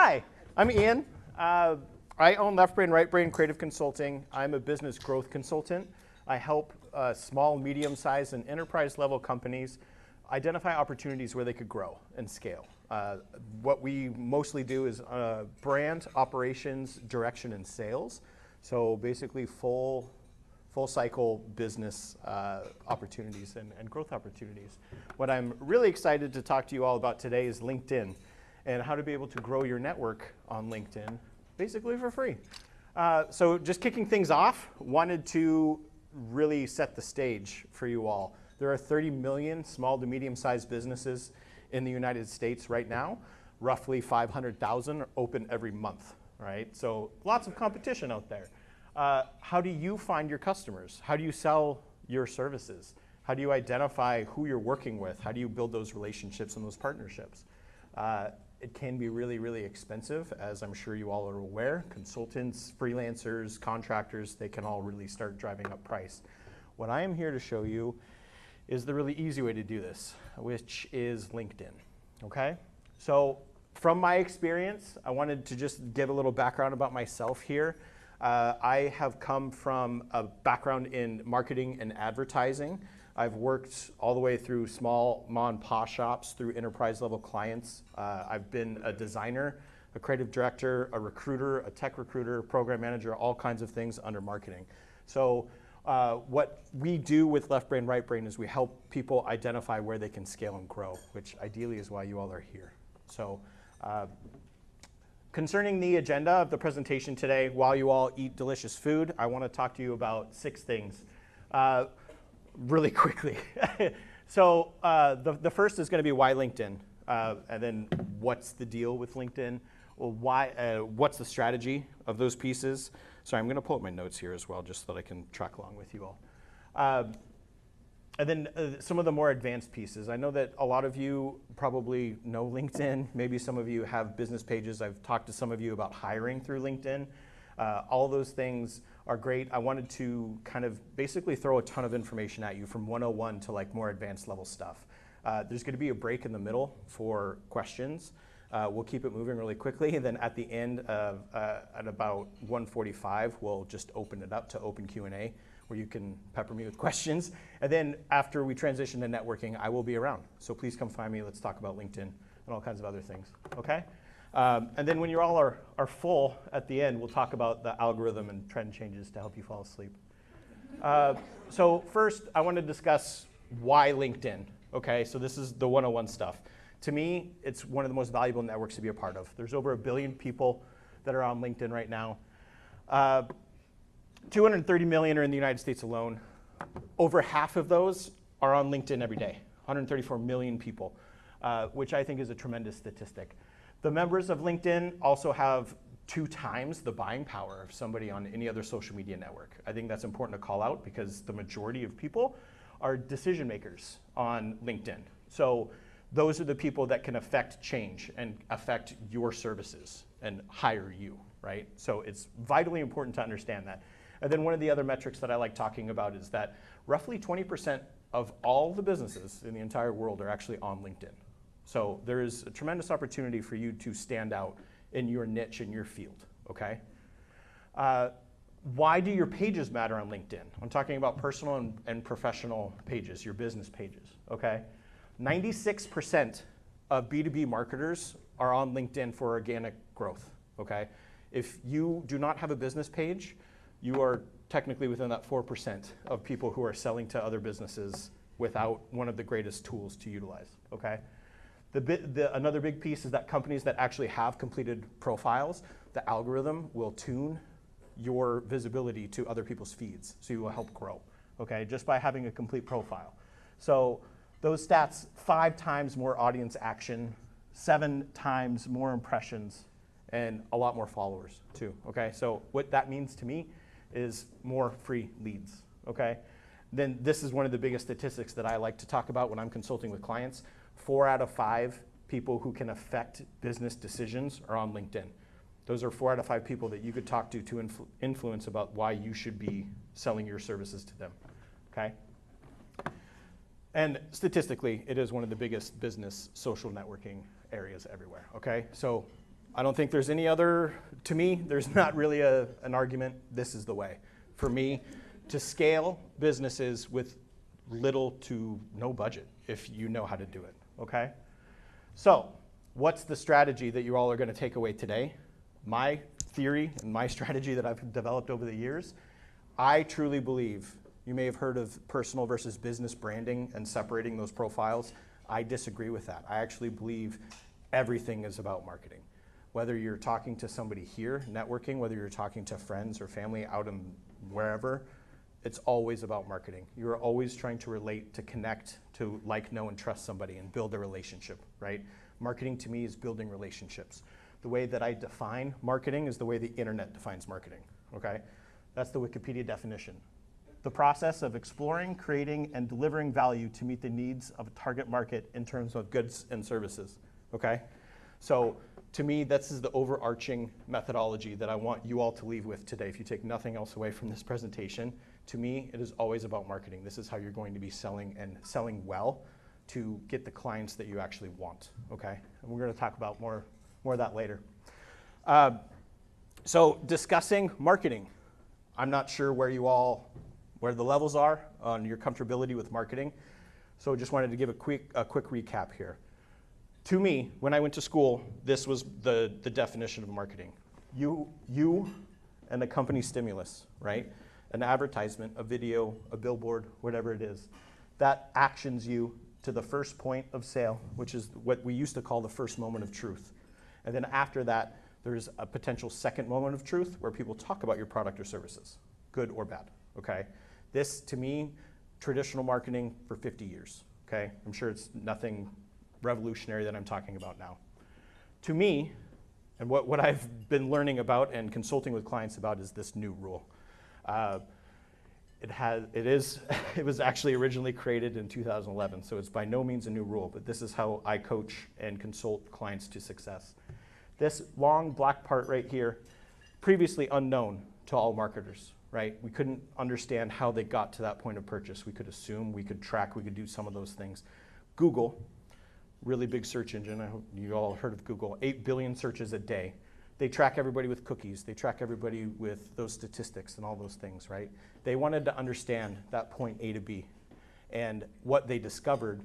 Hi, I'm Ian. I own Left Brain, Right Brain Creative Consulting. I'm a business growth consultant. I help small, medium-sized, and enterprise-level companies identify opportunities where they could grow and scale. What we mostly do is brand, operations, direction, and sales. So basically full cycle business opportunities and growth opportunities. What I'm really excited to talk to you all about today is LinkedIn and how to be able to grow your network on LinkedIn, basically for free. So just kicking things off, wanted to really set the stage for you all. There are 30 million small to medium-sized businesses in the United States right now. Roughly 500,000 are open every month, right? So lots of competition out there. How do you find your customers? How do you sell your services? How do you identify who you're working with? How do you build those relationships and those partnerships? It can be really, really expensive, as I'm sure you all are aware. Consultants, freelancers, contractors, they can all really start driving up price. What I am here to show you is the really easy way to do this, which is LinkedIn, okay? So from my experience, I wanted to just give a little background about myself here. I have come from a background in marketing and advertising. I've worked all the way through small mom and pop shops, through enterprise level clients. I've been a designer, a creative director, a recruiter, a tech recruiter, program manager, all kinds of things under marketing. So what we do with Left Brain, Right Brain is we help people identify where they can scale and grow, which ideally is why you all are here. So concerning the agenda of the presentation today, while you all eat delicious food, I want to talk to you about 6 things really quickly. So the first is going to be why LinkedIn, and then what's the deal with LinkedIn, well, what's the strategy of those pieces. So I'm going to pull up my notes here as well, just so that I can track along with you all. And then some of the more advanced pieces. I know that a lot of you probably know LinkedIn. Maybe some of you have business pages. I've talked to some of you about hiring through LinkedIn. All those things are great. I wanted to kind of basically throw a ton of information at you from 101 to like more advanced level stuff. There's going to be a break in the middle for questions. We'll keep it moving really quickly. And then at the end of, at about 1:45, we'll just open it up to open Q&A, where you can pepper me with questions. And then after we transition to networking, I will be around. So please come find me. Let's talk about LinkedIn and all kinds of other things, okay? And then when you all are full at the end, we'll talk about the algorithm and trend changes to help you fall asleep. So first, I want to discuss why LinkedIn, okay? So this is the 101 stuff. To me, it's one of the most valuable networks to be a part of. There's over 1 billion people that are on LinkedIn right now. 230 million are in the United States alone. Over half of those are on LinkedIn every day, 134 million people, which I think is a tremendous statistic. The members of LinkedIn also have 2 times the buying power of somebody on any other social media network. I think that's important to call out because the majority of people are decision makers on LinkedIn. So those are the people that can affect change and affect your services and hire you, right? So it's vitally important to understand that. And then one of the other metrics that I like talking about is that roughly 20% of all the businesses in the entire world are actually on LinkedIn. So there is a tremendous opportunity for you to stand out in your niche, in your field, okay? Why do your pages matter on LinkedIn? I'm talking about personal and professional pages, your business pages, okay? 96% of B2B marketers are on LinkedIn for organic growth, okay? If you do not have a business page, you are technically within that 4% of people who are selling to other businesses without one of the greatest tools to utilize, okay? Another big piece is that companies that actually have completed profiles, the algorithm will tune your visibility to other people's feeds, so you will help grow, okay, just by having a complete profile. So those stats, 5 times more audience action, 7 times more impressions, and a lot more followers too, okay? So what that means to me is more free leads, okay? Then this is one of the biggest statistics that I like to talk about when I'm consulting with clients. 4 out of 5 people who can affect business decisions are on LinkedIn. Those are 4 out of 5 people that you could talk to influence about why you should be selling your services to them, okay? And statistically, it is one of the biggest business social networking areas everywhere, okay? So I don't think there's any other, to me, there's not really an argument. This is the way for me to scale businesses with little to no budget if you know how to do it, okay? So what's the strategy that you all are gonna take away today? My theory and my strategy that I've developed over the years, I truly believe, you may have heard of personal versus business branding and separating those profiles. I disagree with that. I actually believe everything is about marketing. Whether you're talking to somebody here, networking, whether you're talking to friends or family out in wherever, it's always about marketing. You're always trying to relate, to connect, to like, know, and trust somebody and build a relationship, right? Marketing to me is building relationships. The way that I define marketing is the way the internet defines marketing, okay? That's the Wikipedia definition. The process of exploring, creating, and delivering value to meet the needs of a target market in terms of goods and services, okay? So to me, this is the overarching methodology that I want you all to leave with today. If you take nothing else away from this presentation, to me, it is always about marketing. This is how you're going to be selling and selling well to get the clients that you actually want, okay? And we're gonna talk about more of that later. So discussing marketing. I'm not sure where the levels are on your comfortability with marketing. So just wanted to give a quick recap here. To me, when I went to school, this was the definition of marketing. You and the company stimulus, right? An advertisement, a video, a billboard, whatever it is, that actions you to the first point of sale, which is what we used to call the first moment of truth. And then after that, there's a potential second moment of truth where people talk about your product or services, good or bad, okay? This, to me, traditional marketing for 50 years, okay? I'm sure it's nothing revolutionary that I'm talking about now. To me, and what I've been learning about and consulting with clients about is this new rule. It was actually originally created in 2011, so it's by no means a new rule, but this is how I coach and consult clients to success. This long black part right here, previously unknown to all marketers, right? We couldn't understand how they got to that point of purchase. We could assume, we could track, we could do some of those things. Google, really big search engine, I hope you all heard of Google, 8 billion searches a day. They track everybody with cookies. They track everybody with those statistics and all those things, right? They wanted to understand that point A to B. And what they discovered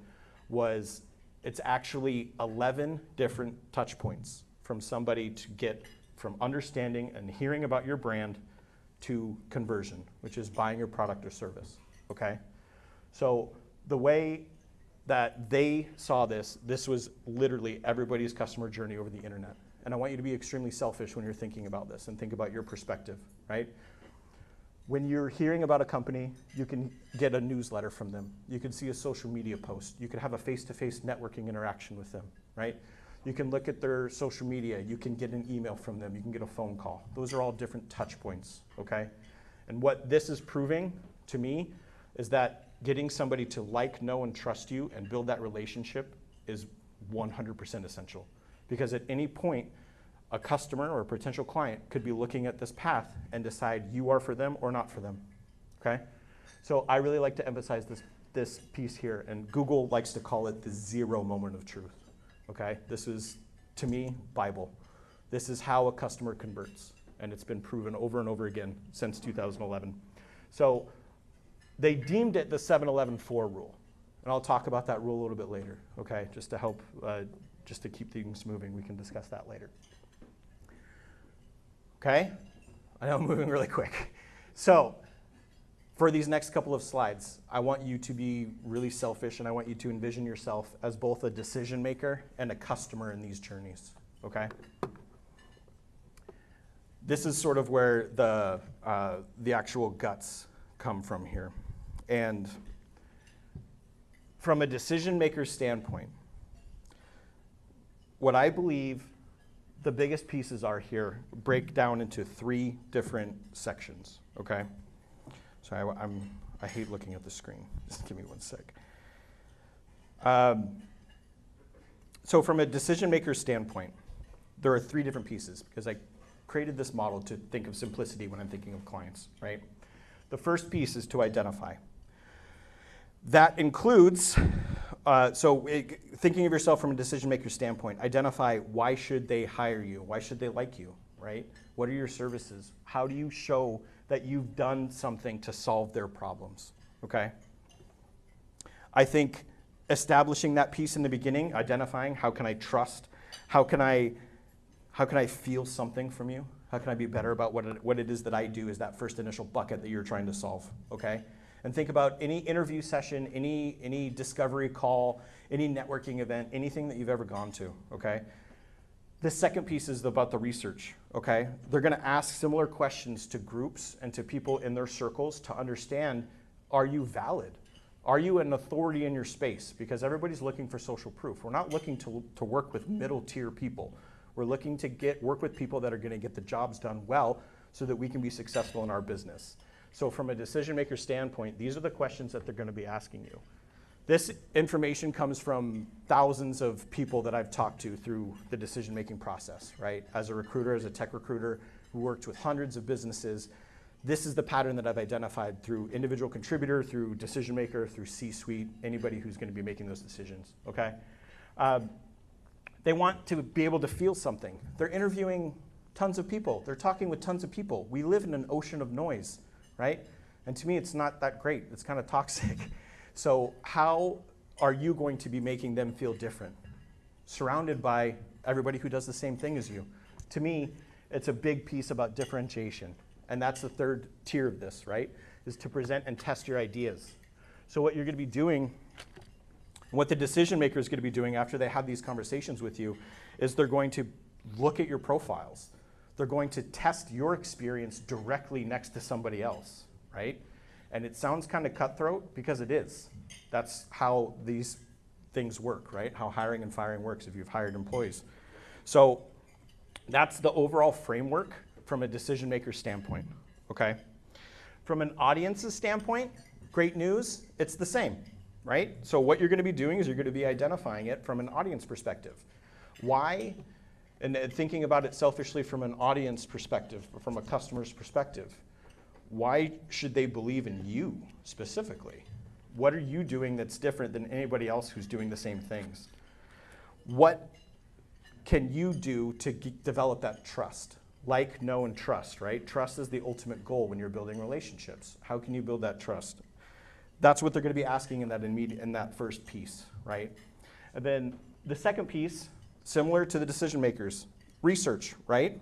was it's actually 11 different touch points from somebody to get from understanding and hearing about your brand to conversion, which is buying your product or service, okay? So the way that they saw this was literally everybody's customer journey over the internet. And I want you to be extremely selfish when you're thinking about this and think about your perspective, right? When you're hearing about a company, you can get a newsletter from them. You can see a social media post. You can have a face-to-face networking interaction with them, right? You can look at their social media. You can get an email from them. You can get a phone call. Those are all different touch points, okay? And what this is proving to me is that getting somebody to like, know, and trust you and build that relationship is 100% essential. Because at any point, a customer or a potential client could be looking at this path and decide you are for them or not for them, okay? So I really like to emphasize this piece here, and Google likes to call it the 0 moment of truth, okay? This is, to me, Bible. This is how a customer converts, and it's been proven over and over again since 2011. So they deemed it the 7-11-4 rule, and I'll talk about that rule a little bit later, okay? Just to help, just to keep things moving. We can discuss that later. Okay? I know I'm moving really quick. So for these next couple of slides, I want you to be really selfish, and I want you to envision yourself as both a decision maker and a customer in these journeys, okay? This is sort of where the actual guts come from here. And from a decision maker's standpoint, what I believe the biggest pieces are here break down into 3 different sections, okay? Sorry, I hate looking at the screen. Just give me one sec. So from a decision maker's standpoint, there are 3 different pieces because I created this model to think of simplicity when I'm thinking of clients, right? The first piece is to identify. That includes Thinking of yourself from a decision maker standpoint, identify why should they hire you? Why should they like you, right? What are your services? How do you show that you've done something to solve their problems, okay? I think establishing that piece in the beginning, identifying how can I trust, how can I feel something from you? How can I be better about what it is that I do is that first initial bucket that you're trying to solve, okay? And think about any interview session, any discovery call, any networking event, anything that you've ever gone to, okay? The second piece is about the research, okay? They're gonna ask similar questions to groups and to people in their circles to understand, are you valid? Are you an authority in your space? Because everybody's looking for social proof. We're not looking to work with middle tier people. We're looking to work with people that are gonna get the jobs done well so that we can be successful in our business. So from a decision maker standpoint, these are the questions that they're gonna be asking you. This information comes from thousands of people that I've talked to through the decision-making process, right? As a recruiter, as a tech recruiter who worked with hundreds of businesses, this is the pattern that I've identified through individual contributor, through decision maker, through C-suite, anybody who's gonna be making those decisions, okay? They want to be able to feel something. They're interviewing tons of people. They're talking with tons of people. We live in an ocean of noise, right? And to me, it's not that great. It's kind of toxic. So how are you going to be making them feel different? Surrounded by everybody who does the same thing as you. To me, it's a big piece about differentiation. And that's the third tier of this, right? Is to present and test your ideas. So what you're gonna be doing, what the decision maker is gonna be doing after they have these conversations with you, is they're going to look at your profiles. They're going to test your experience directly next to somebody else, right? And it sounds kind of cutthroat because it is. That's how these things work, right? How hiring and firing works if you've hired employees. So that's the overall framework from a decision maker standpoint, okay? From an audience's standpoint, great news, it's the same, right? So what you're gonna be doing is you're gonna be identifying it from an audience perspective. Why? And thinking about it selfishly from an audience perspective, or from a customer's perspective. Why should they believe in you specifically? What are you doing that's different than anybody else who's doing the same things? What can you do to develop that trust? Like, know, and trust, right? Trust is the ultimate goal when you're building relationships. How can you build that trust? That's what they're gonna be asking in that first piece, right? And then the second piece, similar to the decision makers, research, right?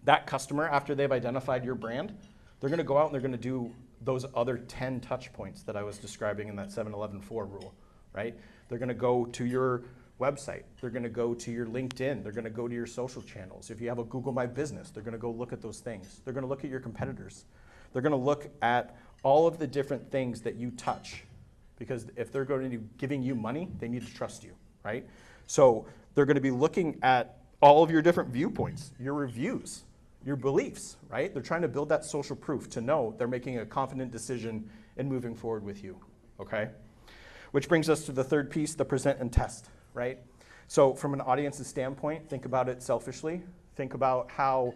That customer, after they've identified your brand, they're gonna go out and they're gonna do those other 10 touch points that I was describing in that 7-11-4 rule, right? They're gonna go to your website, they're gonna go to your LinkedIn, they're gonna go to your social channels. If you have a Google My Business, they're gonna go look at those things. They're gonna look at your competitors. They're gonna look at all of the different things that you touch, because if they're going to be giving you money, they need to trust you, right? So they're gonna be looking at all of your different viewpoints, your reviews, your beliefs, right? They're trying to build that social proof to know they're making a confident decision in moving forward with you, okay? Which brings us to the third piece, the present and test, right? So from an audience's standpoint, think about it selfishly. Think about how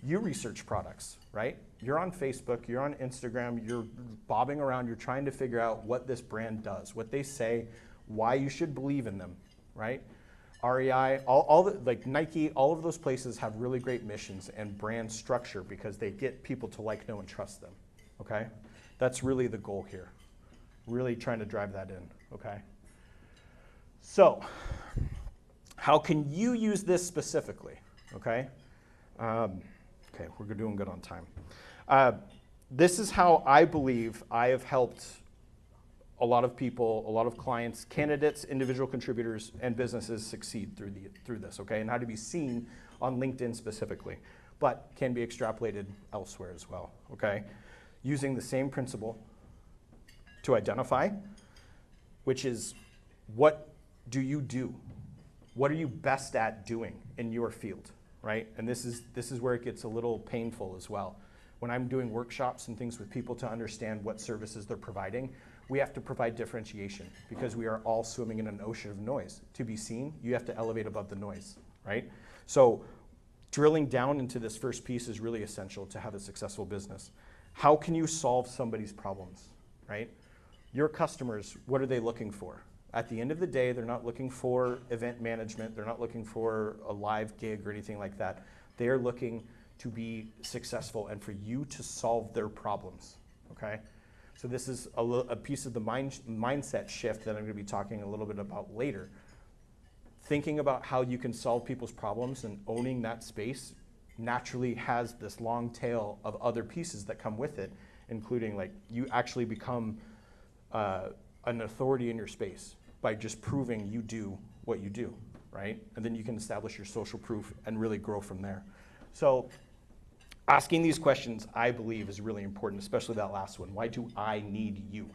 you research products, right? You're on Facebook, you're on Instagram, you're bobbing around, you're trying to figure out what this brand does, what they say, why you should believe in them, right? REI, like Nike, all of those places have really great missions and brand structure because they get people to like, know, and trust them, okay? That's really the goal here. Really trying to drive that in, okay? So, how can you use this specifically, okay? Okay, we're doing good on time. This is how I believe I have helped a lot of people, a lot of clients, candidates, individual contributors, and businesses succeed through this, okay? And how to be seen on LinkedIn specifically, but can be extrapolated elsewhere as well, okay? Using the same principle to identify, which is what do you do? What are you best at doing in your field, right? And this is where it gets a little painful as well. When I'm doing workshops and things with people to understand what services they're providing, we have to provide differentiation because we are all swimming in an ocean of noise. To be seen, you have to elevate above the noise, right? So drilling down into this first piece is really essential to have a successful business. How can you solve somebody's problems, right? Your customers, what are they looking for? At the end of the day, they're not looking for event management. They're not looking for a live gig or anything like that. They are looking to be successful and for you to solve their problems, okay? So this is a piece of the mindset shift that I'm going to be talking a little bit about later. Thinking about how you can solve people's problems and owning that space naturally has this long tail of other pieces that come with it, including like you actually become an authority in your space by just proving you do what you do, right? And then you can establish your social proof and really grow from there. So asking these questions, I believe, is really important, especially that last one. Why do I need you?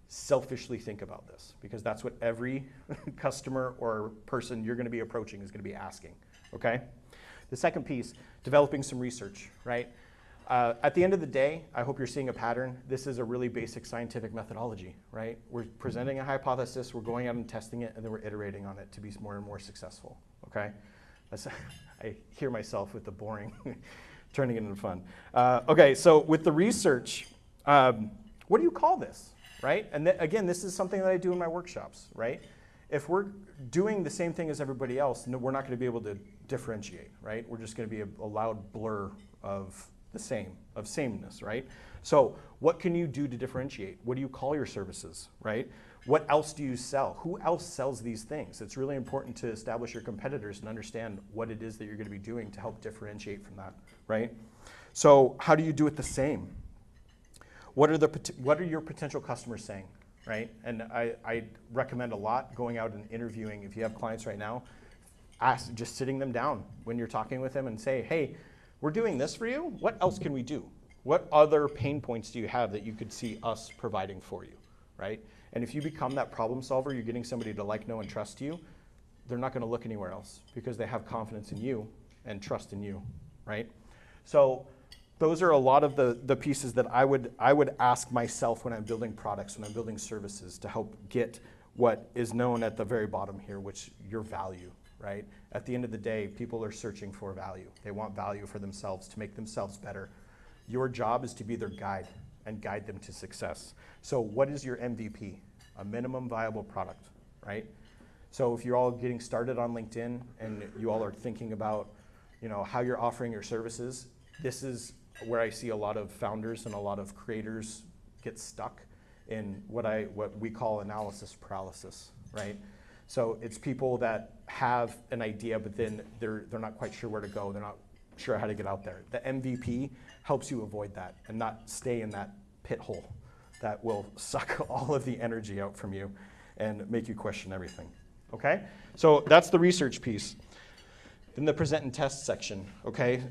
Selfishly think about this, because that's what every customer or person you're going to be approaching is going to be asking, okay? The second piece, developing some research, right? At the end of the day, I hope you're seeing a pattern. This is a really basic scientific methodology, right? We're presenting a hypothesis, we're going out and testing it, and then we're iterating on it to be more and more successful, okay? I hear myself with the boring, turning it into fun. Okay, so with the research, what do you call this, right? And again, this is something that I do in my workshops, right? If we're doing the same thing as everybody else, we're not going to be able to differentiate, right? We're just going to be a loud blur of the same, of sameness, right? So what can you do to differentiate? What do you call your services, right? What else do you sell? Who else sells these things? It's really important to establish your competitors and understand what it is that you're going to be doing to help differentiate from that, right? So how do you do it the same? What are your potential customers saying, right? And I recommend a lot going out and interviewing. If you have clients right now, just sitting them down when you're talking with them and say, hey, we're doing this for you. What else can we do? What other pain points do you have that you could see us providing for you, right? And if you become that problem solver, you're getting somebody to like, know, and trust you, they're not going to look anywhere else because they have confidence in you and trust in you, right? So those are a lot of the pieces that I would ask myself when I'm building products, when I'm building services to help get what is known at the very bottom here, which your value, right? At the end of the day, people are searching for value. They want value for themselves to make themselves better. Your job is to be their guide and guide them to success. So what is your MVP? A minimum viable product, right? So if you're all getting started on LinkedIn and you all are thinking about, how you're offering your services, this is where I see a lot of founders and a lot of creators get stuck in what we call analysis paralysis, right? So it's people that have an idea, but then they're not quite sure where to go. They're not sure how to get out there. The MVP helps you avoid that and not stay in that pit hole that will suck all of the energy out from you and make you question everything, okay? So that's the research piece. Then the present and test section, okay?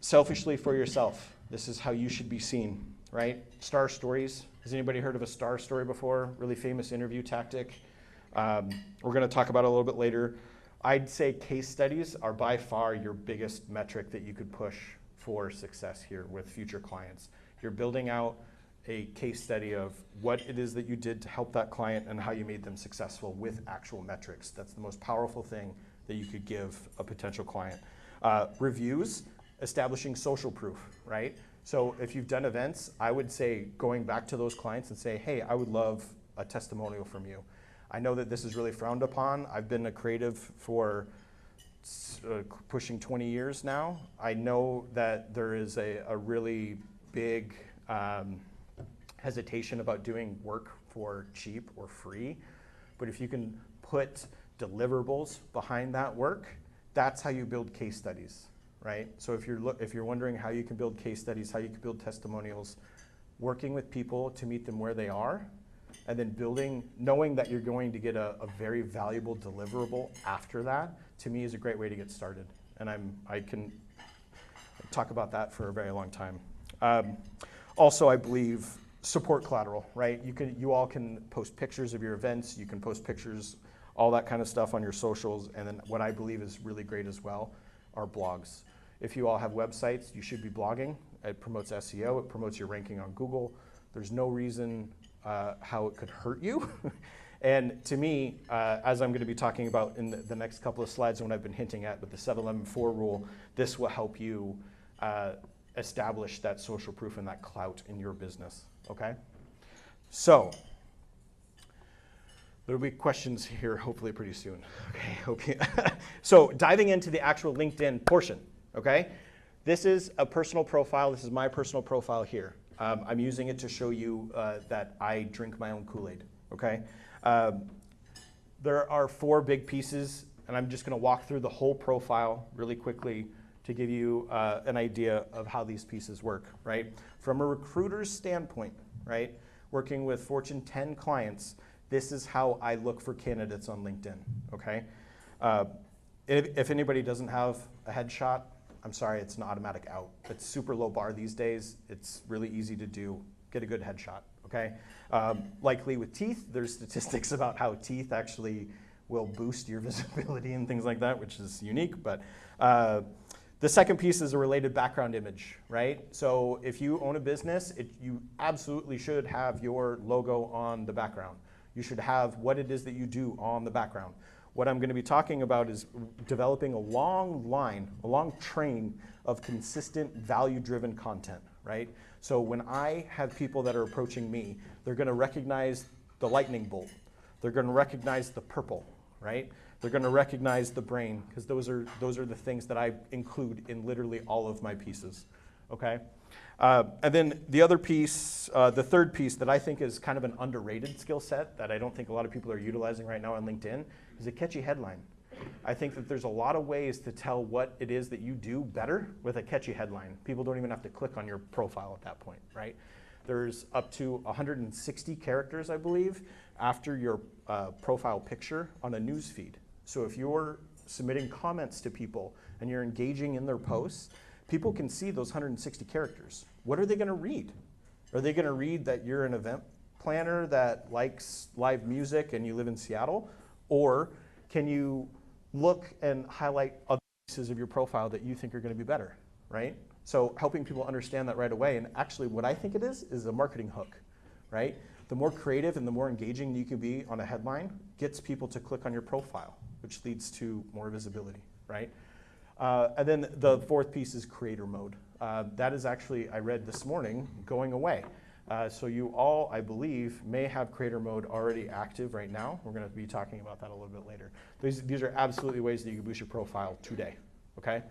Selfishly for yourself. This is how you should be seen, right? Star stories. Has anybody heard of a star story before? Really famous interview tactic. We're going to talk about it a little bit later. I'd say case studies are by far your biggest metric that you could push for success here with future clients. You're building out a case study of what it is that you did to help that client and how you made them successful with actual metrics. That's the most powerful thing that you could give a potential client. Reviews, establishing social proof, right? So if you've done events, I would say going back to those clients and say, hey, I would love a testimonial from you. I know that this is really frowned upon. I've been a creative for pushing 20 years now. I know that there is a really big hesitation about doing work for cheap or free, but if you can put deliverables behind that work, that's how you build case studies, right? So if you're wondering how you can build case studies, how you can build testimonials, working with people to meet them where they are, and then knowing that you're going to get a very valuable deliverable after that, to me is a great way to get started. And I can talk about that for a very long time. Also, I believe support collateral, right? You all can post pictures of your events, you can post pictures, all that kind of stuff on your socials, and then what I believe is really great as well are blogs. If you all have websites, you should be blogging. It promotes SEO, it promotes your ranking on Google. There's no reason how it could hurt you. And to me, as I'm going to be talking about in the next couple of slides, and what I've been hinting at with the 7-11-4 rule, this will help you establish that social proof and that clout in your business, okay? So, There'll be questions here hopefully pretty soon. Okay, hope you so diving into the actual LinkedIn portion, okay? This is a personal profile. This is my personal profile here. I'm using it to show you that I drink my own Kool-Aid, okay? There are 4 big pieces, and I'm just gonna walk through the whole profile really quickly to give you an idea of how these pieces work, right? From a recruiter's standpoint, right? Working with Fortune 10 clients, this is how I look for candidates on LinkedIn, okay? If anybody doesn't have a headshot, I'm sorry, it's an automatic out. It's super low bar these days. It's really easy to do. Get a good headshot, okay? Likely with teeth, there's statistics about how teeth actually will boost your visibility and things like that, which is unique, but the second piece is a related background image, right? So if you own a business, you absolutely should have your logo on the background. You should have what it is that you do on the background. What I'm going to be talking about is developing a long train of consistent value-driven content, right? So when I have people that are approaching me, they're going to recognize the lightning bolt. They're going to recognize the purple, right? They're going to recognize the brain, because those are the things that I include in literally all of my pieces, okay? And then the other piece, the third piece that I think is kind of an underrated skill set that I don't think a lot of people are utilizing right now on LinkedIn is a catchy headline. I think that there's a lot of ways to tell what it is that you do better with a catchy headline. People don't even have to click on your profile at that point, right? There's up to 160 characters, I believe, after your profile picture on a news feed. So if you're submitting comments to people and you're engaging in their posts, people can see those 160 characters. What are they going to read? Are they going to read that you're an event planner that likes live music and you live in Seattle? Or can you look and highlight other pieces of your profile that you think are going to be better, right? So helping people understand that right away. And actually what I think it is a marketing hook, right? The more creative and the more engaging you can be on a headline gets people to click on your profile, which leads to more visibility, right? And then the fourth piece is creator mode. That is actually, I read this morning, going away. So you all, I believe, may have creator mode already active right now. We're going to be talking about that a little bit later. These are absolutely ways that you can boost your profile today, okay?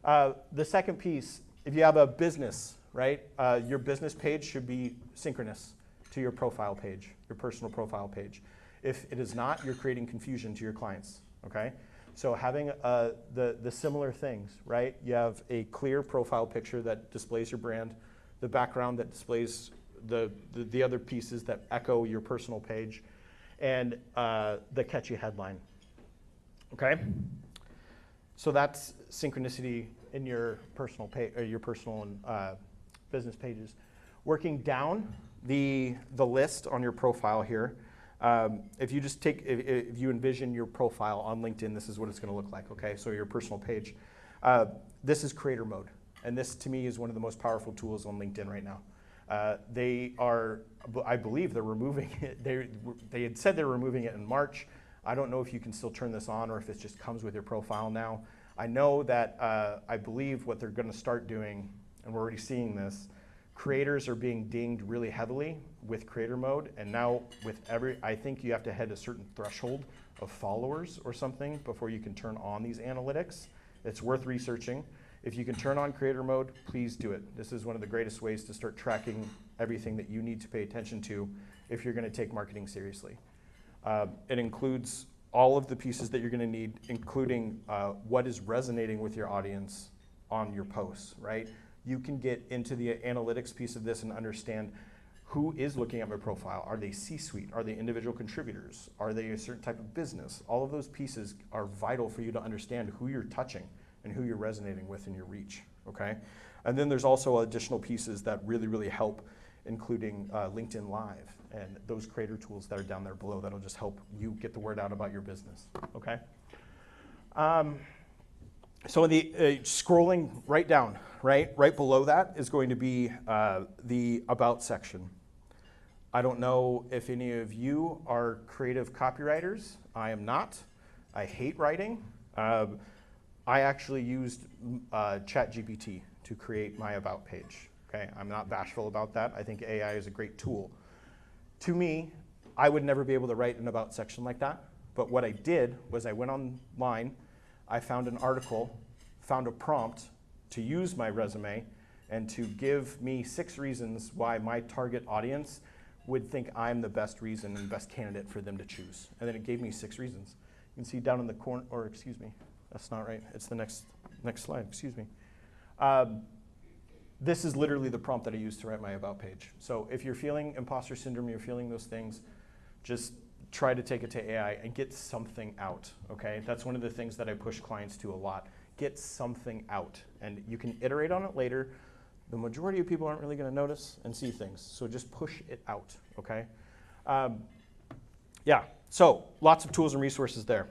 The second piece, if you have a business, right, your business page should be synchronous to your profile page, your personal profile page. If it is not, you're creating confusion to your clients, okay? So having the similar things, right? You have a clear profile picture that displays your brand, the background that displays the other pieces that echo your personal page, and the catchy headline, okay? So that's synchronicity in your personal page, or your personal and business pages. Working down the list on your profile here, if you just if you envision your profile on LinkedIn, this is what it's going to look like, okay? So your personal page. This is creator mode, and this to me is one of the most powerful tools on LinkedIn right now. They are, I believe they're removing it. They had said they were removing it in March. I don't know if you can still turn this on or if it just comes with your profile now. I know that I believe what they're going to start doing, and we're already seeing this, creators are being dinged really heavily with creator mode, and now with I think you have to hit a certain threshold of followers or something before you can turn on these analytics. It's worth researching. If you can turn on creator mode, please do it. This is one of the greatest ways to start tracking everything that you need to pay attention to if you're going to take marketing seriously. It includes all of the pieces that you're going to need, including what is resonating with your audience on your posts, right? You can get into the analytics piece of this and understand who is looking at my profile. Are they C-suite? Are they individual contributors? Are they a certain type of business? All of those pieces are vital for you to understand who you're touching and who you're resonating with in your reach, okay? And then there's also additional pieces that really, really help, including LinkedIn Live and those creator tools that are down there below that'll just help you get the word out about your business, okay? So in the scrolling right down, right below that is going to be the About section. I don't know if any of you are creative copywriters. I am not. I hate writing. I actually used ChatGPT to create my About page. Okay, I'm not bashful about that. I think AI is a great tool. To me, I would never be able to write an about section like that. But what I did was I went online, I found an article, found a prompt to use my resume and to give me 6 reasons why my target audience would think I'm the best reason and best candidate for them to choose. And then it gave me 6 reasons. You can see down in the corner, or excuse me, that's not right. It's the next slide, excuse me. This is literally the prompt that I used to write my about page. So if you're feeling imposter syndrome, you're feeling those things, just try to take it to AI and get something out, okay? That's one of the things that I push clients to a lot. Get something out, and you can iterate on it later. The majority of people aren't really gonna notice and see things, so just push it out, okay? Yeah, so lots of tools and resources there.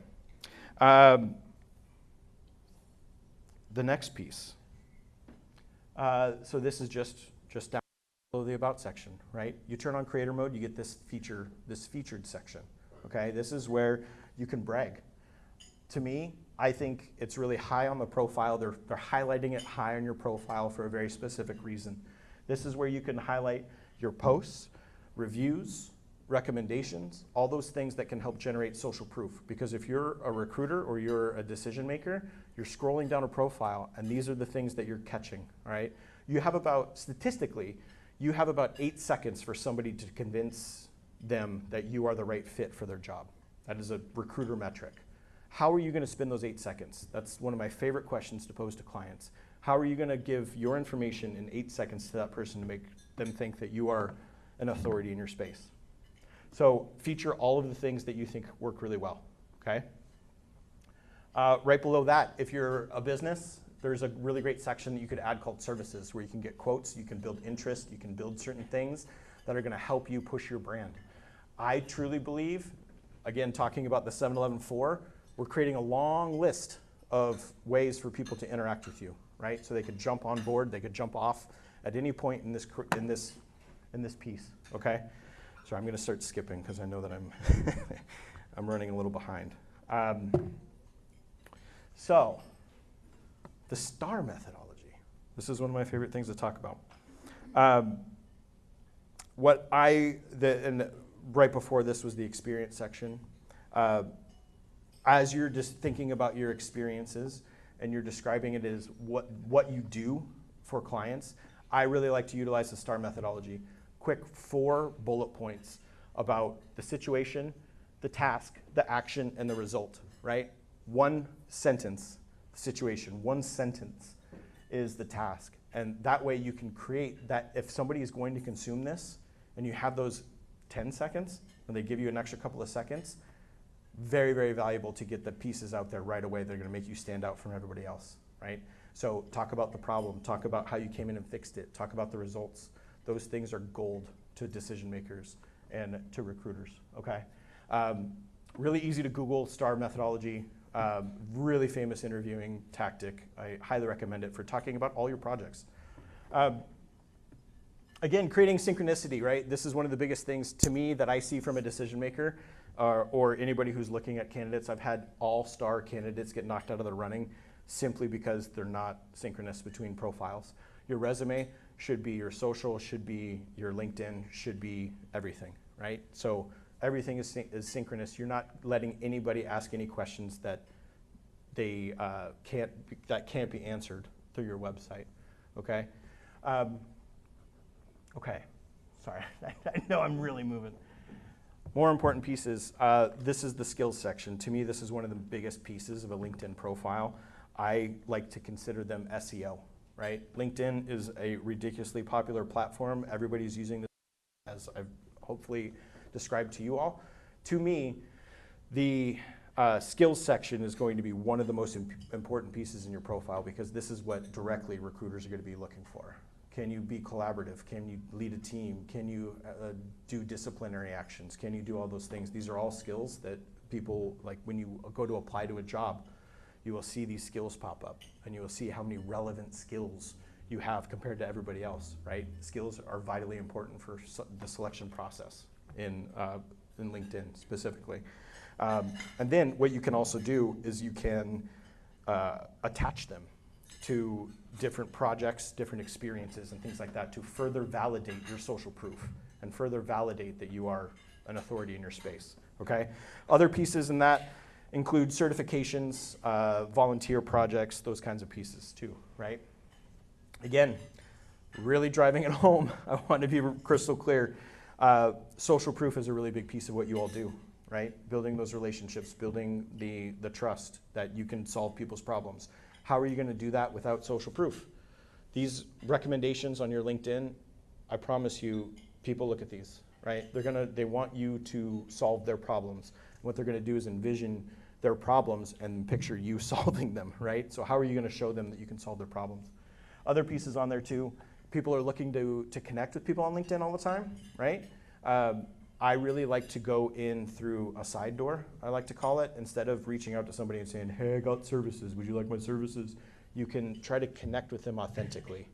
The next piece. So this is just down below the about section, right? You turn on creator mode, you get this featured section, okay? This is where you can brag. To me, I think it's really high on the profile. They're highlighting it high on your profile for a very specific reason. This is where you can highlight your posts, reviews, recommendations, all those things that can help generate social proof. Because if you're a recruiter or you're a decision maker, you're scrolling down a profile and these are the things that you're catching, all right? You have statistically, you have about 8 seconds for somebody to convince them that you are the right fit for their job. That is a recruiter metric. How are you gonna spend those 8 seconds? That's one of my favorite questions to pose to clients. How are you gonna give your information in 8 seconds to that person to make them think that you are an authority in your space? So feature all of the things that you think work really well, okay? Right below that, if you're a business, there's a really great section that you could add called services, where you can get quotes, you can build interest, you can build certain things that are gonna help you push your brand. I truly believe, again, talking about the 7-Eleven 4, we're creating a long list of ways for people to interact with you, right? So they could jump on board, they could jump off at any point in this piece, okay? So I'm gonna start skipping because I know that I'm running a little behind. So, the STAR methodology. This is one of my favorite things to talk about. And right before this was the experience section. As you're just thinking about your experiences and you're describing it as what you do for clients, I really like to utilize the STAR methodology. Quick 4 bullet points about the situation, the task, the action, and the result, right? 1 sentence, situation, 1 sentence is the task. And that way you can create that if somebody is going to consume this and you have those 10 seconds and they give you an extra couple of seconds, very, very valuable to get the pieces out there right away. They're gonna make you stand out from everybody else, right? So talk about the problem, talk about how you came in and fixed it, talk about the results. Those things are gold to decision makers and to recruiters, okay? Really easy to Google, STAR methodology, really famous interviewing tactic. I highly recommend it for talking about all your projects. Again, creating synchronicity, right? This is one of the biggest things to me that I see from a decision maker or anybody who's looking at candidates. I've had all STAR candidates get knocked out of the running simply because they're not synchronous between profiles. Your resume should be your social, should be your LinkedIn, should be everything, right? So everything is synchronous. You're not letting anybody ask any questions that they can't be answered through your website, okay? Okay, sorry, I know I'm really moving. More important pieces, this is the skills section. To me, this is one of the biggest pieces of a LinkedIn profile. I like to consider them SEO, right? LinkedIn is a ridiculously popular platform. Everybody's using this, as I've hopefully described to you all. To me, the skills section is going to be one of the most important pieces in your profile because this is what directly recruiters are going to be looking for. Can you be collaborative? Can you lead a team? Can you do disciplinary actions? Can you do all those things? These are all skills that people, like when you go to apply to a job, you will see these skills pop up and you will see how many relevant skills you have compared to everybody else, right? Skills are vitally important for the selection process in LinkedIn specifically. And then what you can also do is you can attach them to different projects, different experiences and things like that to further validate your social proof and further validate that you are an authority in your space, okay? Other pieces in that include certifications, volunteer projects, those kinds of pieces too, right? Again, really driving it home, I want to be crystal clear. Social proof is a really big piece of what you all do, right? Building those relationships, building the trust that you can solve people's problems. How are you going to do that without social proof? These recommendations on your LinkedIn, I promise you, people look at these, right? They want you to solve their problems. What they're going to do is envision their problems and picture you solving them, right? So how are you going to show them that you can solve their problems? Other pieces on there too, people are looking to connect with people on LinkedIn all the time, right? I really like to go in through a side door, I like to call it, instead of reaching out to somebody and saying, hey, I got services, would you like my services? You can try to connect with them authentically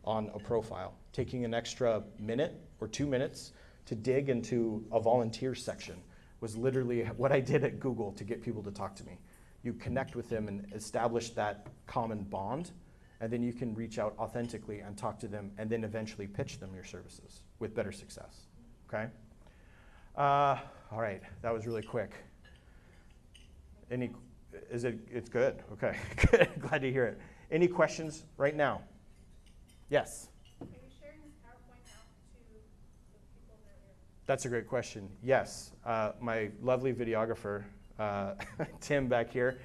on a profile, taking an extra minute or 2 minutes to dig into a volunteer section was literally what I did at Google to get people to talk to me. You connect with them and establish that common bond, and then you can reach out authentically and talk to them and then eventually pitch them your services with better success, okay? All right, that was really quick. It's good, okay, good, glad to hear it. Any questions right now? Yes? Are you sharing this PowerPoint out to the people that are? That's a great question. Yes, my lovely videographer, Tim back here,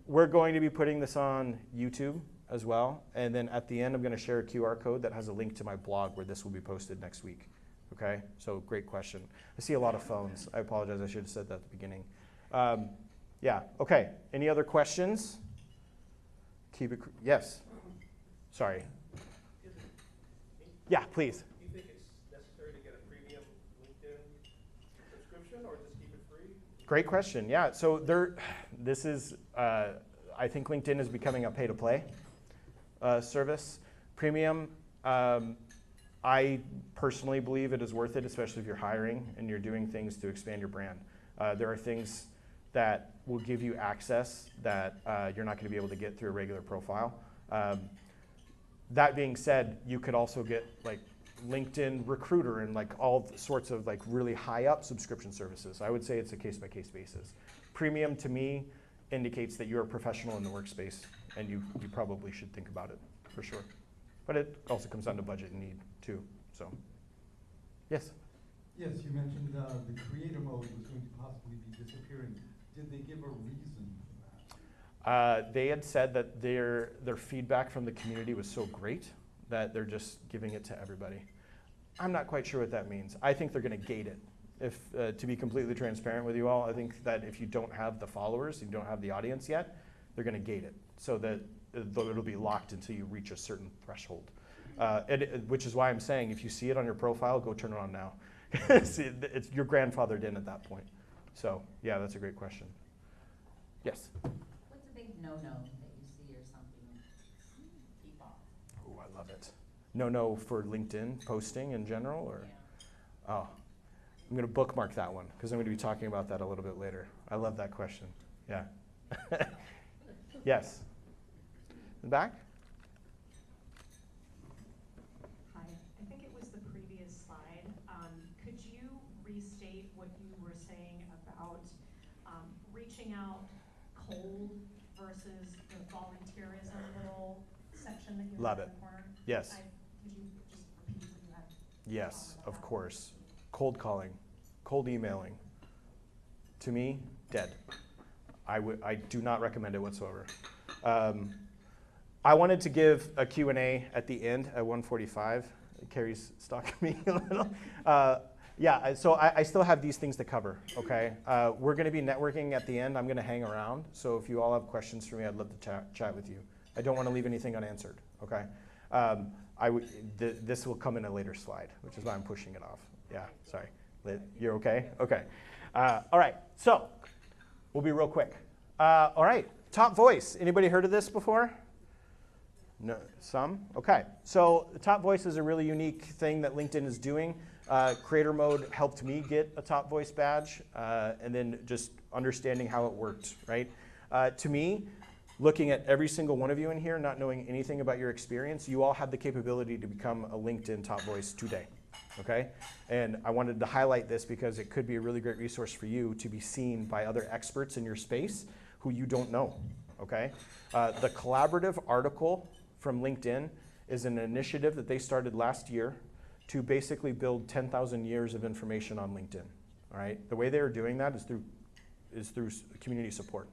we're going to be putting this on YouTube as well, and then at the end I'm going to share a QR code that has a link to my blog where this will be posted next week. Okay, so great question. I see a lot of phones. I apologize, I should have said that at the beginning. Yeah, okay, any other questions? Keep it, yes, sorry. Yeah, please. Do you think it's necessary to get a premium LinkedIn subscription or just keep it free? Great question, yeah. So this is, I think LinkedIn is becoming a pay-to-play service. Premium, I personally believe it is worth it, especially if you're hiring and you're doing things to expand your brand. There are things that will give you access that you're not going to be able to get through a regular profile. That being said, you could also get like LinkedIn Recruiter and like all sorts of like really high up subscription services. I would say it's a case-by-case basis. Premium to me indicates that you're a professional in the workspace and you probably should think about it for sure. But it also comes down to budget and need too, so. Yes? Yes, you mentioned the creator mode was going to possibly be disappearing. Did they give a reason for that? They had said that their feedback from the community was so great that they're just giving it to everybody. I'm not quite sure what that means. I think they're going to gate it. If to be completely transparent with you all, I think that if you don't have the followers, you don't have the audience yet, they're going to gate it so that it'll be locked until you reach a certain threshold. Which is why I'm saying if you see it on your profile, go turn it on now. It's your grandfathered in at that point. So yeah, that's a great question. Yes? What's a big no-no that you see or something keep off? Oh, I love it. No for LinkedIn posting in general, or? Yeah. Oh, I'm going to bookmark that one because I'm going to be talking about that a little bit later. I love that question. Yeah. Yes. In the back? Hi, I think it was the previous slide. Could you restate what you were saying about reaching out cold versus the volunteerism little section that you Love have it. in the corner? Yes. Could you just repeat what you had? Yes, of course. Cold calling, cold emailing. To me, dead. I do not recommend it whatsoever. I wanted to give a Q&A at the end at 1:45. Carrie's stalking me a little. Yeah, so I still have these things to cover, okay? We're going to be networking at the end. I'm going to hang around. So if you all have questions for me, I'd love to chat with you. I don't want to leave anything unanswered, okay? This will come in a later slide, which is why I'm pushing it off. Yeah, sorry. You're okay? Okay. All right, so we'll be real quick. All right, Top Voice. Anybody heard of this before? No, some? Okay, so the Top Voice is a really unique thing that LinkedIn is doing. Creator Mode helped me get a Top Voice badge, and then just understanding how it worked, right? To me, looking at every single one of you in here, not knowing anything about your experience, you all have the capability to become a LinkedIn Top Voice today. okay? And I wanted to highlight this because it could be a really great resource for you to be seen by other experts in your space who you don't know, okay? The collaborative article from LinkedIn is an initiative that they started last year to basically build 10,000 years of information on LinkedIn, all right? The way they are doing that is through community support.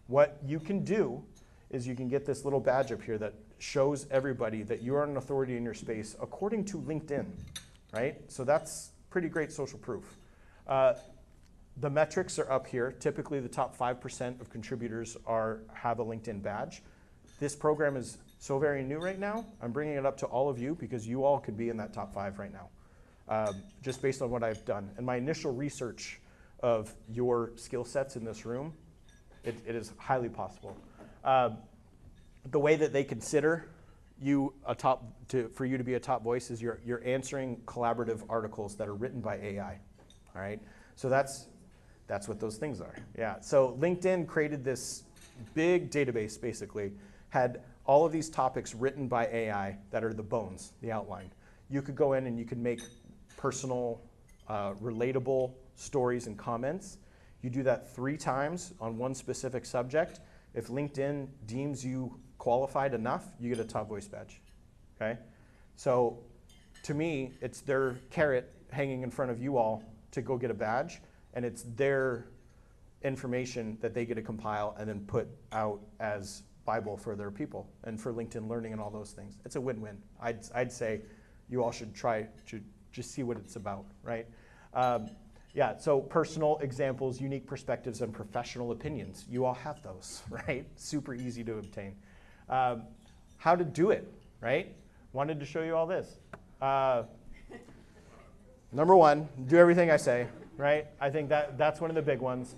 What you can do is you can get this little badge up here that shows everybody that you are an authority in your space according to LinkedIn, right? So that's pretty great social proof. The metrics are up here. Typically, the top 5% of contributors have a LinkedIn badge. This program is so very new right now. I'm bringing it up to all of you because you all could be in that top 5 right now, just based on what I've done. And my initial research of your skill sets in this room, it is highly possible. The way that they consider you for you to be a top voice is you're answering collaborative articles that are written by AI, all right? So that's what those things are, yeah. So LinkedIn created this big database, basically, had all of these topics written by AI that are the bones, the outline. You could go in and you could make personal, relatable stories and comments. You do that 3 times on one specific subject. If LinkedIn deems you qualified enough, you get a top voice badge, okay? So to me, it's their carrot hanging in front of you all to go get a badge, and it's their information that they get to compile and then put out as Bible for their people and for LinkedIn Learning and all those things. It's a win-win. I'd say you all should try to just see what it's about, right? Yeah, so personal examples, unique perspectives, and professional opinions. You all have those, right? Super easy to obtain. How to do it, right? Wanted to show you all this. Number 1, do everything I say, right? I think that's one of the big ones.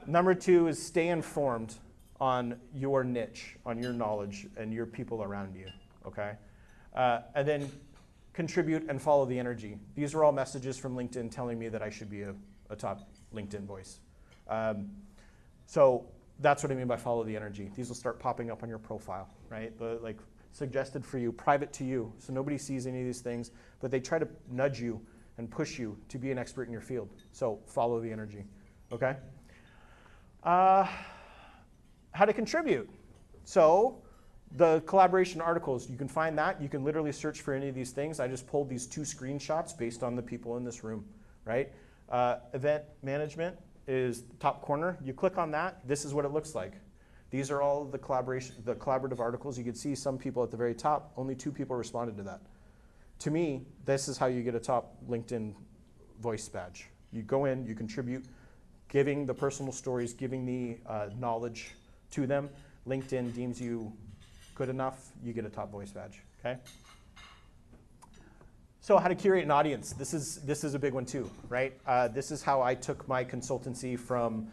Number 2 is stay informed on your niche, on your knowledge, and your people around you, okay? And then contribute and follow the energy. These are all messages from LinkedIn telling me that I should be a top LinkedIn voice. So that's what I mean by follow the energy. These will start popping up on your profile, right? Like suggested for you, private to you, so nobody sees any of these things, but they try to nudge you and push you to be an expert in your field. So follow the energy, okay? How to contribute. So the collaboration articles, you can find that. You can literally search for any of these things. I just pulled these 2 screenshots based on the people in this room, right? Event management is top corner. You click on that, this is what it looks like. These are all the collaborative articles. You can see some people at the very top, only 2 people responded to that. To me, this is how you get a top LinkedIn voice badge. You go in, you contribute, giving the personal stories, giving the knowledge to them. LinkedIn deems you good enough, you get a top voice badge, okay? So how to curate an audience. This is a big one too, right? This is how I took my consultancy from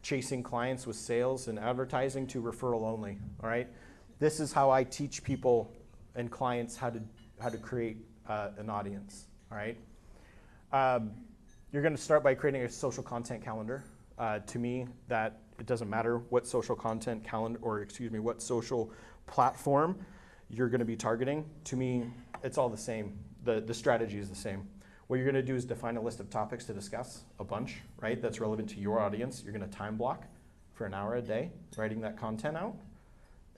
chasing clients with sales and advertising to referral only, all right? This is how I teach people and clients how to create an audience, all right? You're gonna start by creating a social content calendar. To me, that it doesn't matter what social content calendar, or excuse me, what social platform you're gonna be targeting. To me, it's all the same. The strategy is the same. What you're gonna do is define a list of topics to discuss, a bunch, right? That's relevant to your audience. You're gonna time block for an hour a day, writing that content out.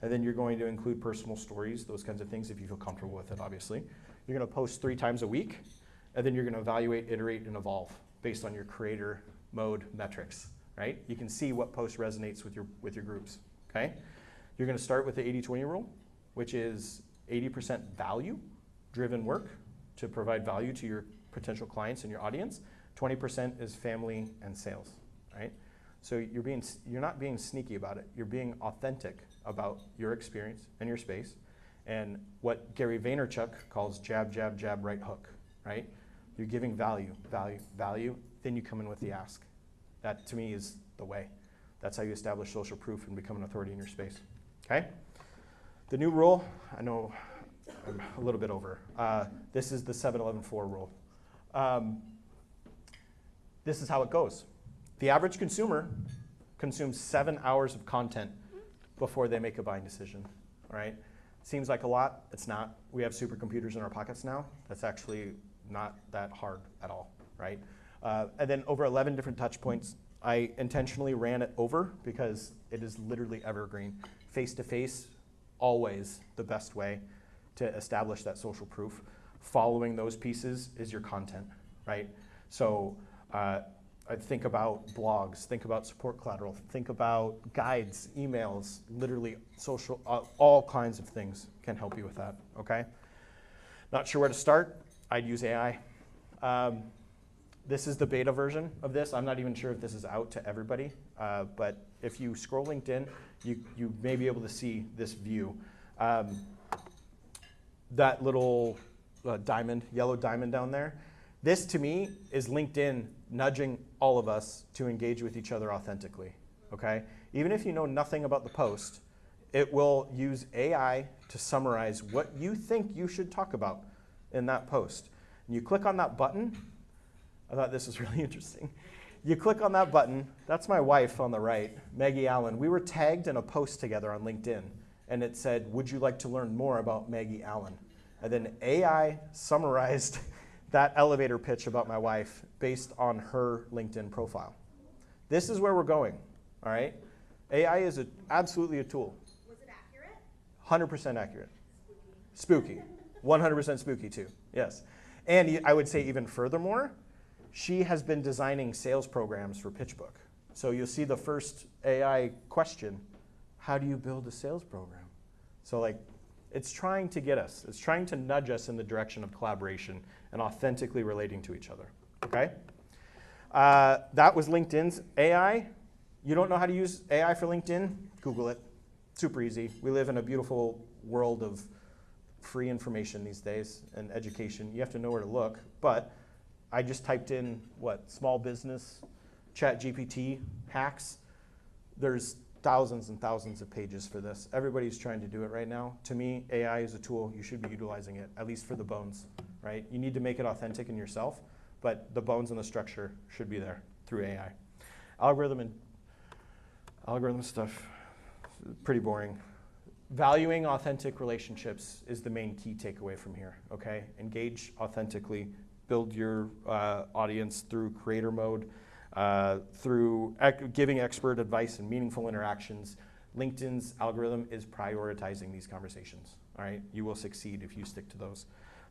And then you're going to include personal stories, those kinds of things if you feel comfortable with it, obviously. You're gonna post 3 times a week, and then you're gonna evaluate, iterate, and evolve based on your creator mode metrics, right? You can see what post resonates with your groups, okay? You're gonna start with the 80-20 rule, which is 80% value-driven work to provide value to your potential clients and your audience. 20% is family and sales, right? So you're not being sneaky about it. You're being authentic about your experience and your space, and what Gary Vaynerchuk calls jab, jab, jab, right hook, right? You're giving value, then you come in with the ask. That, to me, is the way. That's how you establish social proof and become an authority in your space, okay? The new rule, I know I'm a little bit over. This is the 7-11-4 rule. This is how it goes. The average consumer consumes 7 hours of content before they make a buying decision, all right? Seems like a lot, it's not. We have supercomputers in our pockets now. That's actually not that hard at all, right? And then over 11 different touch points. I intentionally ran it over because it is literally evergreen. Face-to-face, always the best way to establish that social proof. Following those pieces is your content, right? So I think about blogs, think about support collateral, think about guides, emails, literally social, all kinds of things can help you with that, okay? Not sure where to start? I'd use AI. This is the beta version of this. I'm not even sure if this is out to everybody, but if you scroll LinkedIn, you may be able to see this view. That little diamond, yellow diamond down there, this to me is LinkedIn nudging all of us to engage with each other authentically, okay? Even if you know nothing about the post, it will use AI to summarize what you think you should talk about in that post. And you click on that button. I thought this was really interesting. You click on that button. That's my wife on the right, Maggie Allen. We were tagged in a post together on LinkedIn, and it said, would you like to learn more about Maggie Allen? And then AI summarized that elevator pitch about my wife based on her LinkedIn profile. This is where we're going, all right? AI is absolutely a tool. Was it accurate? 100% accurate. Spooky. 100% spooky too, yes. And I would say even furthermore, she has been designing sales programs for PitchBook. So you'll see the first AI question, how do you build a sales program? So like, it's trying to get us, it's trying to nudge us in the direction of collaboration and authentically relating to each other, okay? That was LinkedIn's AI. You don't know how to use AI for LinkedIn? Google it, super easy. We live in a beautiful world of free information these days and education. You have to know where to look, but I just typed in, small business, ChatGPT hacks. There's thousands and thousands of pages for this. Everybody's trying to do it right now. To me, AI is a tool. You should be utilizing it, at least for the bones, right? You need to make it authentic in yourself, but the bones and the structure should be there through AI. Algorithm stuff, pretty boring. Valuing authentic relationships is the main key takeaway from here, okay? Engage authentically, build your audience through creator mode, through giving expert advice and meaningful interactions. LinkedIn's algorithm is prioritizing these conversations, all right? You will succeed if you stick to those.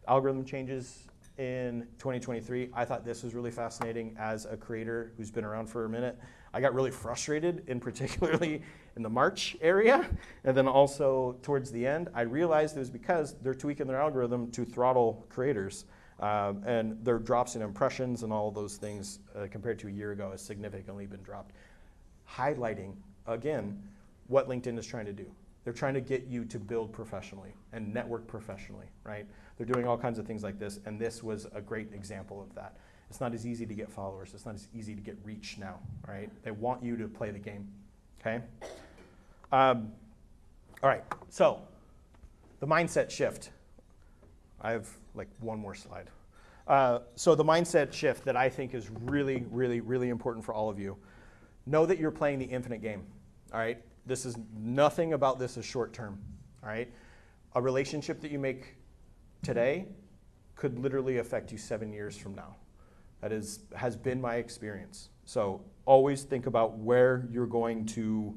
Algorithm changes in 2023. I thought this was really fascinating as a creator who's been around for a minute. I got really frustrated, particularly in the March area, and then also towards the end. I realized it was because they're tweaking their algorithm to throttle creators. And their drops in impressions and all of those things compared to a year ago has significantly been dropped. Highlighting, again, what LinkedIn is trying to do. They're trying to get you to build professionally and network professionally, right? They're doing all kinds of things like this, and this was a great example of that. It's not as easy to get followers. It's not as easy to get reach now, right? They want you to play the game, okay? All right, so the mindset shift. I have like one more slide. So the mindset shift that I think is really, really, really important for all of you. Know that you're playing the infinite game, all right? This is, nothing about this is short term, all right? A relationship that you make today could literally affect you 7 years from now. That has been my experience. So always think about where you're going to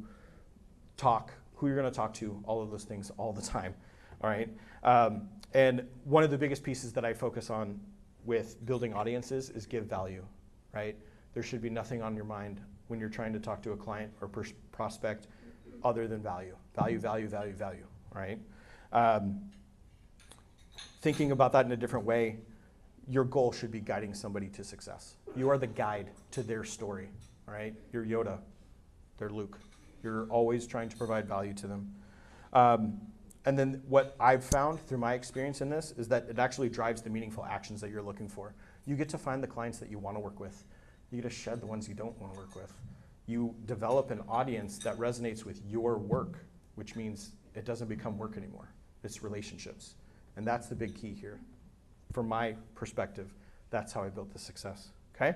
talk, who you're going to talk to, all of those things all the time, all right? And one of the biggest pieces that I focus on with building audiences is give value, right? There should be nothing on your mind when you're trying to talk to a client or prospect other than value. Value, value, value, value, right? Thinking about that in a different way, your goal should be guiding somebody to success. You are the guide to their story, all right? You're Yoda, they're Luke. You're always trying to provide value to them. And then what I've found through my experience in this is that it actually drives the meaningful actions that you're looking for. You get to find the clients that you want to work with. You get to shed the ones you don't want to work with. You develop an audience that resonates with your work, which means it doesn't become work anymore. It's relationships. And that's the big key here. From my perspective, that's how I built this success, okay?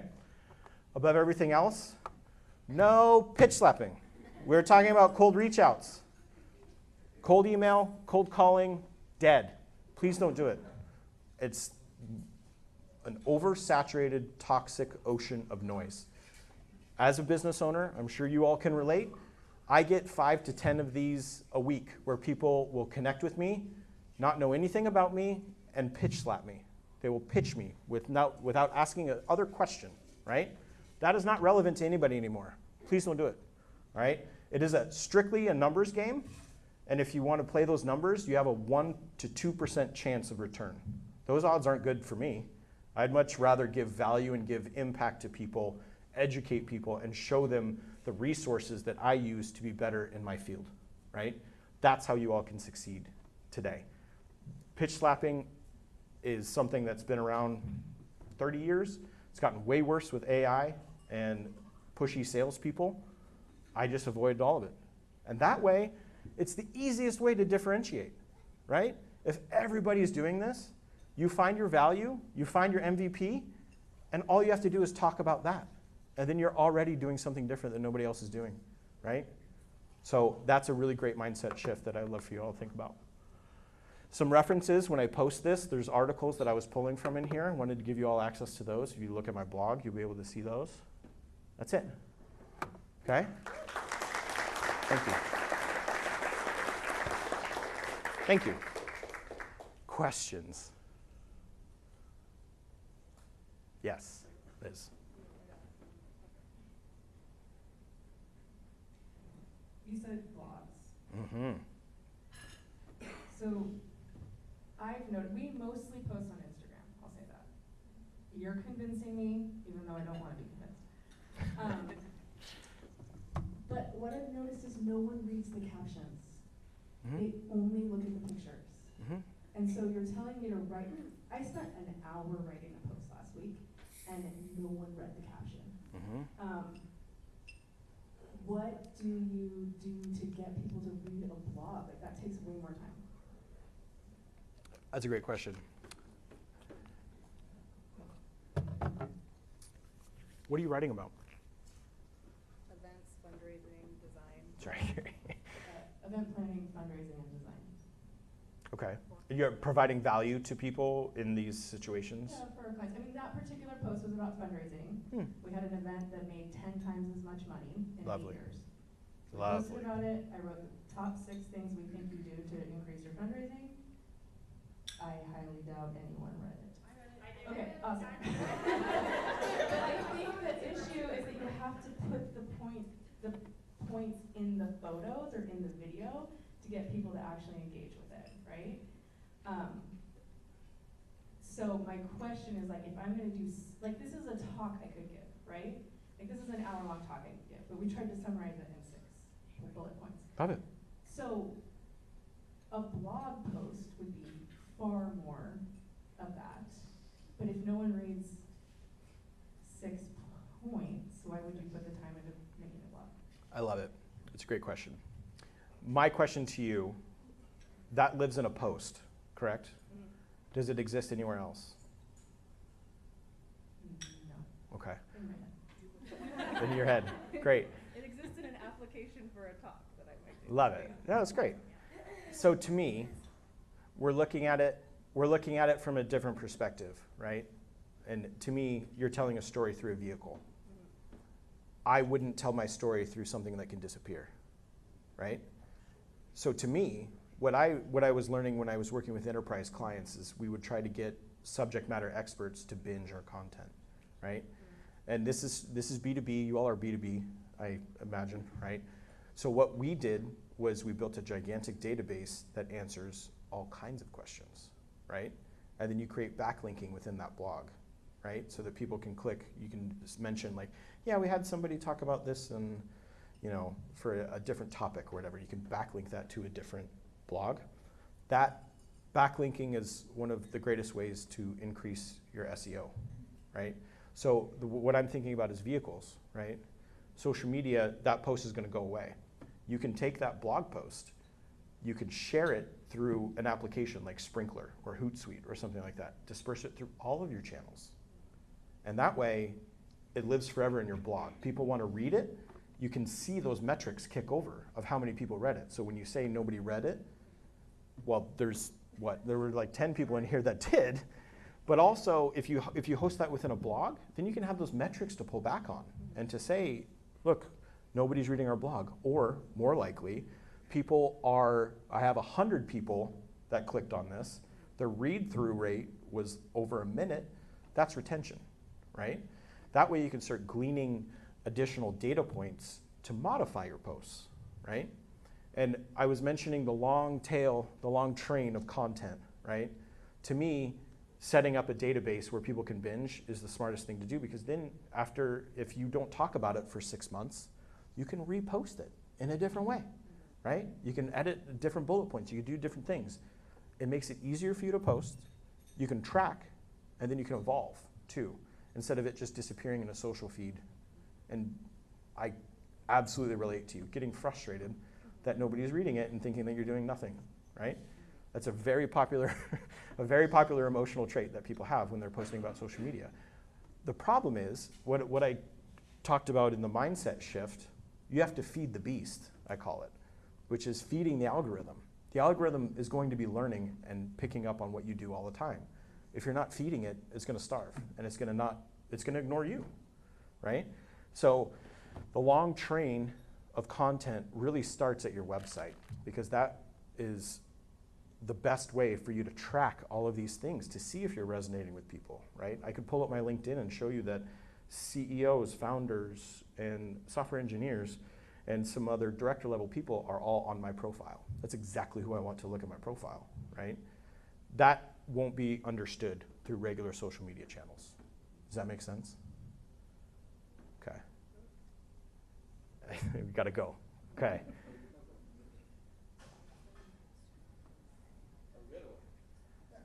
Above everything else, no pitch slapping. We're talking about cold reach outs. Cold email, cold calling, dead. Please don't do it. It's an oversaturated, toxic ocean of noise. As a business owner, I'm sure you all can relate. I get 5 to 10 of these a week where people will connect with me, not know anything about me, and pitch slap me. They will pitch me without asking another question, right? That is not relevant to anybody anymore. Please don't do it, right? It is strictly a numbers game, and if you want to play those numbers, you have a 1 to 2% chance of return. Those odds aren't good for me. I'd much rather give value and give impact to people, educate people, and show them the resources that I use to be better in my field, right? That's how you all can succeed today. Pitch slapping is something that's been around 30 years. It's gotten way worse with AI and pushy salespeople. I just avoided all of it. And that way, it's the easiest way to differentiate, right? If everybody's doing this, you find your value, you find your MVP, and all you have to do is talk about that. And then you're already doing something different that nobody else is doing, right? So that's a really great mindset shift that I'd love for you all to think about. Some references when I post this, there's articles that I was pulling from in here. I wanted to give you all access to those. If you look at my blog, you'll be able to see those. That's it. Okay? Thank you. Thank you. Questions? Yes, Liz. You said blogs. Mm-hmm. So I've noted, we mostly post on Instagram, I'll say that. You're convincing me, even though I don't want to be convinced. But what I've noticed is no one reads the captions. Mm-hmm. They only look at the pictures. Mm-hmm. And so you're telling me to write, I spent an hour writing a post last week, and no one read the caption. Mm-hmm. What do you do to get people to read a blog? Like, that takes way more time. That's a great question. What are you writing about? Events, fundraising, design. Sorry. Event planning, fundraising, and design. Okay. You're providing value to people in these situations? Yeah, for our clients. I mean, that particular post was about fundraising. We had an event that made 10 times as much money in Lovely. 8 years. I Lovely. posted about it. I wrote the top 6 things we think you do to increase your fundraising. I highly doubt anyone read it. Okay, awesome. But I think the issue is that you have to put the points in the photos or in the video to get people to actually engage with it, right? So my question is, like, if I'm gonna do, like, this is a talk I could give, right? Like, this is an hour-long talk I could give, but we tried to summarize it in 6 bullet points. Love it. So a blog post would be far more of that. But if no one reads 6 points, why would you put the time into making a blog? I love it. It's a great question. My question to you, that lives in a post, correct? Mm-hmm. Does it exist anywhere else? No, Okay. in my head. In your head. Great. It exists in an application for a talk that I might do. Love it. No, that's great. So to me, we're looking at it from a different perspective, right? And to me, you're telling a story through a vehicle. I wouldn't tell my story through something that can disappear, right? So to me, what I was learning when I was working with enterprise clients is we would try to get subject matter experts to binge our content, right? And this is B2B, you all are B2B, I imagine, right? So what we did was we built a gigantic database that answers all kinds of questions, right? And then you create backlinking within that blog, right? So that people can click, you can just mention like, yeah, we had somebody talk about this and, you know, for a different topic or whatever. You can backlink that to a different blog. That backlinking is one of the greatest ways to increase your SEO, right? So what I'm thinking about is vehicles, right? Social media, that post is gonna go away. You can take that blog post, you can share it through an application like Sprinklr or Hootsuite or something like that. Disperse it through all of your channels. And that way, it lives forever in your blog. People wanna read it, you can see those metrics kick over of how many people read it. So when you say nobody read it, well, there were like 10 people in here that did, But also, if you host that within a blog, then you can have those metrics to pull back on and to say, look, nobody's reading our blog. Or, more likely, I have 100 people that clicked on this. The read-through rate was over a minute. That's retention, right? That way you can start gleaning additional data points to modify your posts, right? And I was mentioning the long tail, the long train of content, right? To me, setting up a database where people can binge is the smartest thing to do, because then if you don't talk about it for 6 months, you can repost it in a different way, right? You can edit different bullet points, you can do different things. It makes it easier for you to post, you can track, and then you can evolve too, instead of it just disappearing in a social feed. And I absolutely relate to you, getting frustrated that nobody's reading it and thinking that you're doing nothing, right? That's a very popular emotional trait that people have when they're posting about social media. The problem is, what I talked about in the mindset shift, you have to feed the beast, I call it, which is feeding the algorithm. The algorithm is going to be learning and picking up on what you do all the time. If you're not feeding it, it's going to starve, and it's going to ignore you, right? So the long train of content really starts at your website, because that is the best way for you to track all of these things to see if you're resonating with people, right? I could pull up my LinkedIn and show you that CEOs, founders, and software engineers and some other director level people are all on my profile. That's exactly who I want to look at my profile, right? That won't be understood through regular social media channels. Does that make sense? Okay. We gotta go. Okay.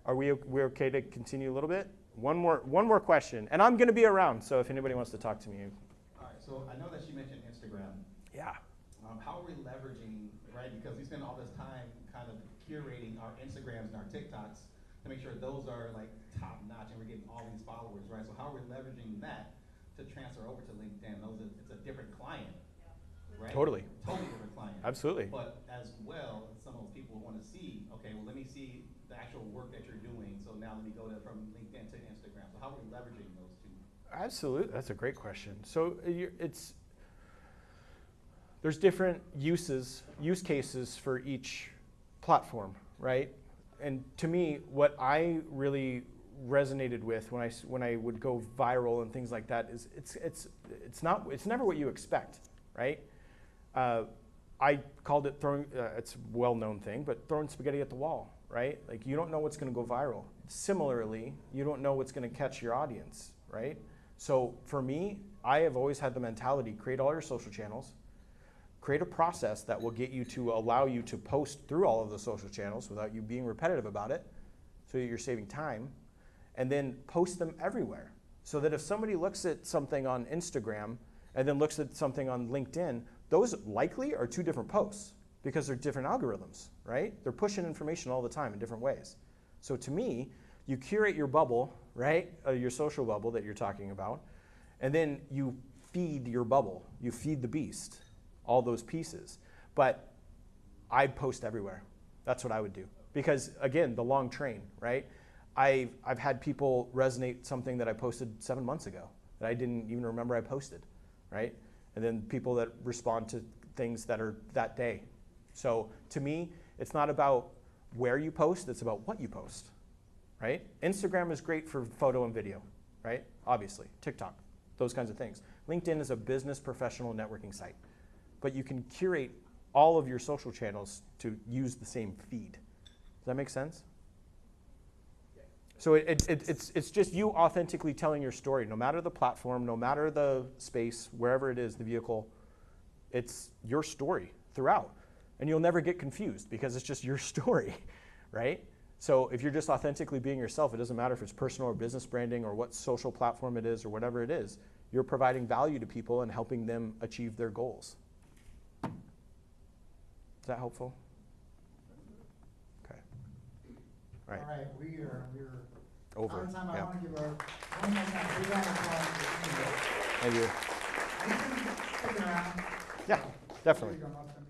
Are we're okay to continue a little bit? One more question, and I'm gonna be around, so if anybody wants to talk to me. All right, so I know that she mentioned Instagram. Yeah. How are we leveraging, right? Because we spend all this time kind of curating our Instagrams and our TikToks to make sure those are like top notch and we're getting all these followers, right? So how are we leveraging that to transfer over to LinkedIn? It's a different client, right? Totally different client. Absolutely. But as well, some of those people want to see, okay, well, let me see the actual work that you're doing. So now let me go from LinkedIn to Instagram. So how are we leveraging those two? Absolutely, that's a great question. So there's different use cases for each platform, right? And to me, what I really resonated with when I would go viral and things like that is it's never what you expect, right? I called it it's a well-known thing, but throwing spaghetti at the wall, right? Like, you don't know what's going to go viral. Similarly, you don't know what's going to catch your audience, right? So for me, I have always had the mentality: create all your social channels, create a process that will get you to allow you to post through all of the social channels without you being repetitive about it, so that you're saving time, and then post them everywhere. So that if somebody looks at something on Instagram and then looks at something on LinkedIn, those likely are two different posts, because they're different algorithms, right? They're pushing information all the time in different ways. So to me, you curate your bubble, right? Your social bubble that you're talking about, and then you feed your bubble. You feed the beast, all those pieces. But I'd post everywhere. That's what I would do. Because again, the long train, right? I've had people resonate something that I posted 7 months ago that I didn't even remember I posted, right? And then people that respond to things that are that day. So to me, it's not about where you post, it's about what you post, right? Instagram is great for photo and video, right? Obviously, TikTok, those kinds of things. LinkedIn is a business professional networking site, but you can curate all of your social channels to use the same feed. Does that make sense? So it's just you authentically telling your story, no matter the platform, no matter the space, wherever it is, the vehicle, it's your story throughout. And you'll never get confused because it's just your story, right? So if you're just authentically being yourself, it doesn't matter if it's personal or business branding or what social platform it is or whatever it is, you're providing value to people and helping them achieve their goals. Is that helpful? Okay. All right. All right, we're Over. out of time. I Yeah. want to give one more time a big round of applause for Ingrid. Thank you. Are you sticking around? Yeah, definitely. There you go, Austin.